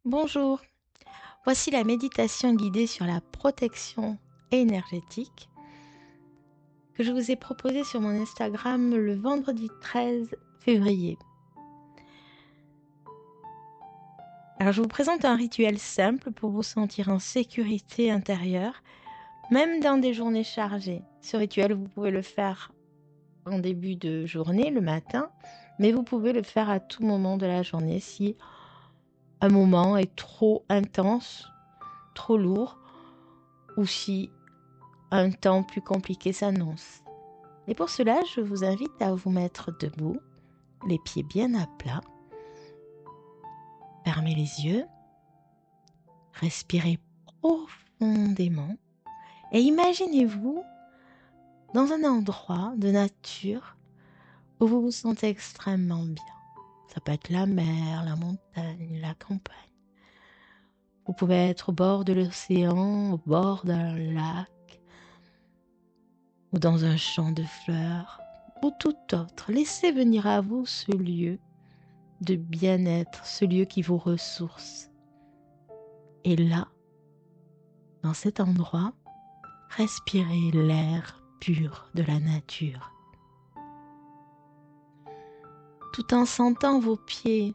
Bonjour, voici la méditation guidée sur la protection énergétique que je vous ai proposée sur mon Instagram le vendredi 13 février. Alors je vous présente un rituel simple pour vous sentir en sécurité intérieure, même dans des journées chargées. Ce rituel, vous pouvez le faire en début de journée, le matin, mais vous pouvez le faire à tout moment de la journée si un moment est trop intense, trop lourd, ou si un temps plus compliqué s'annonce. Et pour cela, je vous invite à vous mettre debout, les pieds bien à plat. Fermez les yeux, respirez profondément et imaginez-vous dans un endroit de nature où vous vous sentez extrêmement bien. Ça peut être la mer, la montagne, la campagne. Vous pouvez être au bord de l'océan, au bord d'un lac ou dans un champ de fleurs ou tout autre. Laissez venir à vous ce lieu de bien-être, ce lieu qui vous ressource. Et là, dans cet endroit, respirez l'air pur de la nature, tout en sentant vos pieds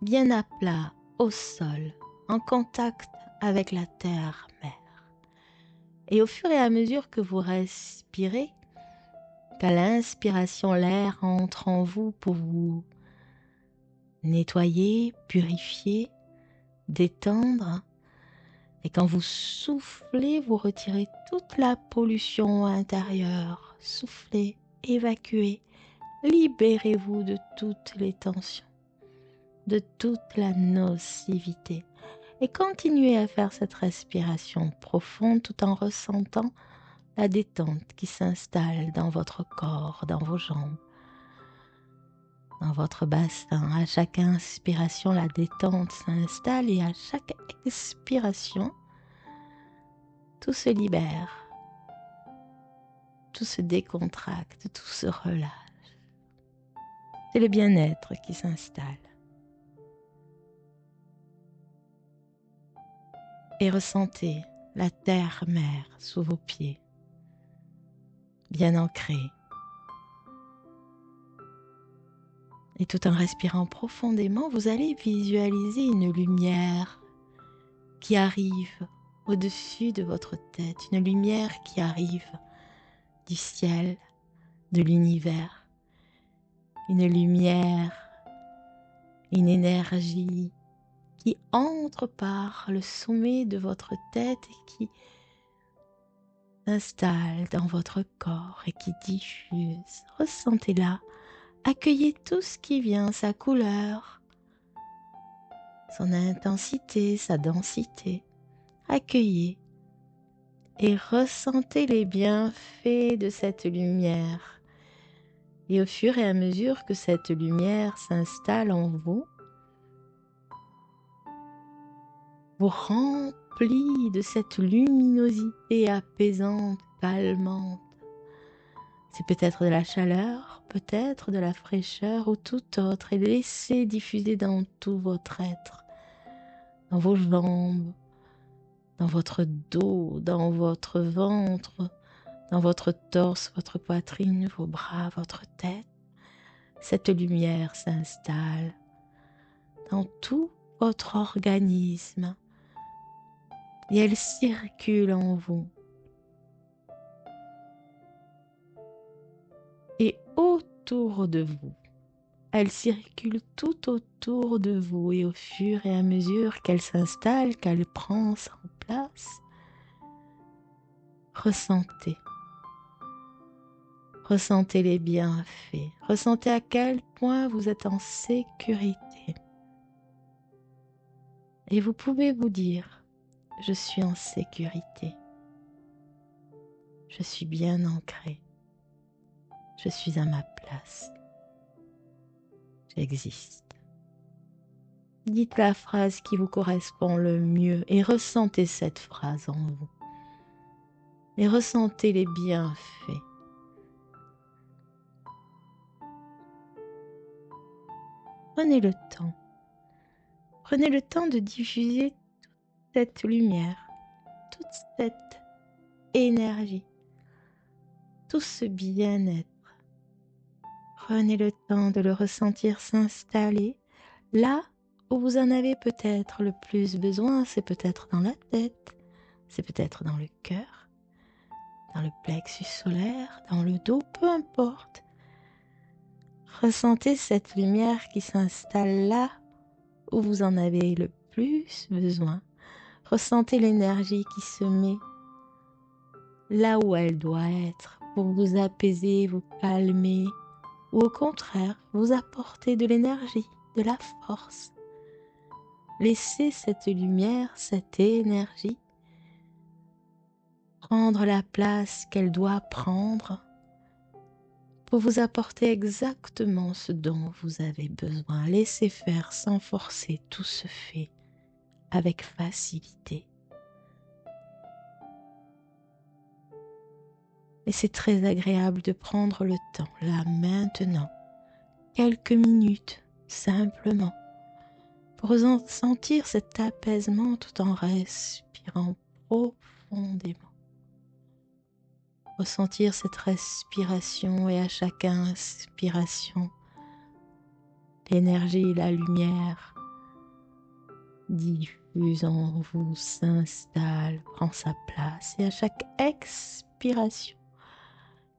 bien à plat au sol, en contact avec la terre-mère. Et au fur et à mesure que vous respirez, qu'à l'inspiration, l'air entre en vous pour vous nettoyer, purifier, détendre. Et quand vous soufflez, vous retirez toute la pollution intérieure. Soufflez, évacuez, libérez-vous de toutes les tensions, de toute la nocivité. Et continuez à faire cette respiration profonde tout en ressentant la détente qui s'installe dans votre corps, dans vos jambes, dans votre bassin. À chaque inspiration, la détente s'installe et à chaque expiration, tout se libère, tout se décontracte, tout se relâche. C'est le bien-être qui s'installe. Et ressentez la terre-mère sous vos pieds, bien ancrée. Et tout en respirant profondément, vous allez visualiser une lumière qui arrive au-dessus de votre tête, une lumière qui arrive du ciel, de l'univers, une lumière, une énergie qui entre par le sommet de votre tête et qui s'installe dans votre corps et qui diffuse. Ressentez-la, accueillez tout ce qui vient, sa couleur, son intensité, sa densité. Accueillez et ressentez les bienfaits de cette lumière. Et au fur et à mesure que cette lumière s'installe en vous, vous remplit de cette luminosité apaisante, calmante. C'est peut-être de la chaleur, peut-être de la fraîcheur ou tout autre, et laissez diffuser dans tout votre être, dans vos jambes, dans votre dos, dans votre ventre, dans votre torse, votre poitrine, vos bras, votre tête. Cette lumière s'installe dans tout votre organisme et elle circule en vous. Et autour de vous, elle circule tout autour de vous et au fur et à mesure qu'elle s'installe, qu'elle prend sa place, ressentez. Ressentez les bienfaits. Ressentez à quel point vous êtes en sécurité. Et vous pouvez vous dire, je suis en sécurité. Je suis bien ancré. Je suis à ma place. J'existe. Dites la phrase qui vous correspond le mieux et ressentez cette phrase en vous. Et ressentez les bienfaits. Prenez le temps. Prenez le temps de diffuser cette lumière, toute cette énergie, tout ce bien-être. Prenez le temps de le ressentir s'installer là où vous en avez peut-être le plus besoin. C'est peut-être dans la tête, c'est peut-être dans le cœur, dans le plexus solaire, dans le dos, peu importe. Ressentez cette lumière qui s'installe là où vous en avez le plus besoin. Ressentez l'énergie qui se met là où elle doit être pour vous apaiser, vous calmer, ou au contraire, vous apporter de l'énergie, de la force. Laissez cette lumière, cette énergie prendre la place qu'elle doit prendre pour vous apporter exactement ce dont vous avez besoin. Laissez faire sans forcer, tout se fait avec facilité. Et c'est très agréable de prendre le temps, là maintenant, quelques minutes simplement, pour ressentir cet apaisement tout en respirant profondément. Ressentir cette respiration et à chaque inspiration, l'énergie, la lumière diffuse en vous, s'installe, prend sa place et à chaque expiration,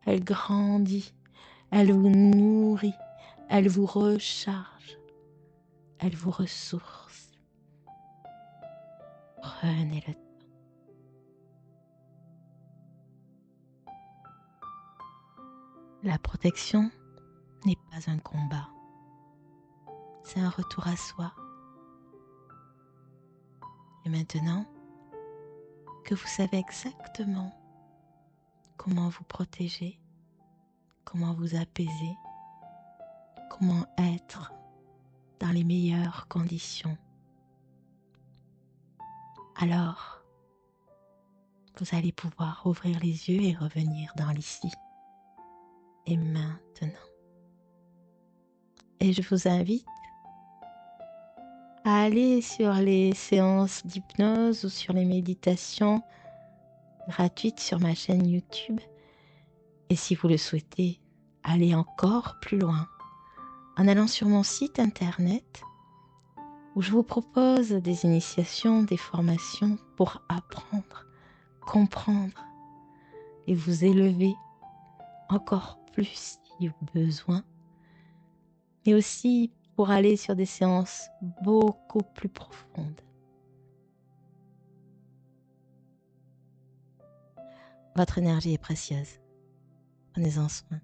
elle grandit, elle vous nourrit, elle vous recharge, elle vous ressource. Prenez le temps. La protection n'est pas un combat, c'est un retour à soi. Et maintenant que vous savez exactement comment vous protéger, comment vous apaiser, comment être dans les meilleures conditions, alors vous allez pouvoir ouvrir les yeux et revenir dans l'ici et maintenant. Et je vous invite à aller sur les séances d'hypnose ou sur les méditations gratuites sur ma chaîne YouTube. Et si vous le souhaitez, aller encore plus loin en allant sur mon site internet où je vous propose des initiations, des formations pour apprendre, comprendre et vous élever encore plus si besoin, mais aussi pour aller sur des séances beaucoup plus profondes. Votre énergie est précieuse. Prenez-en soin.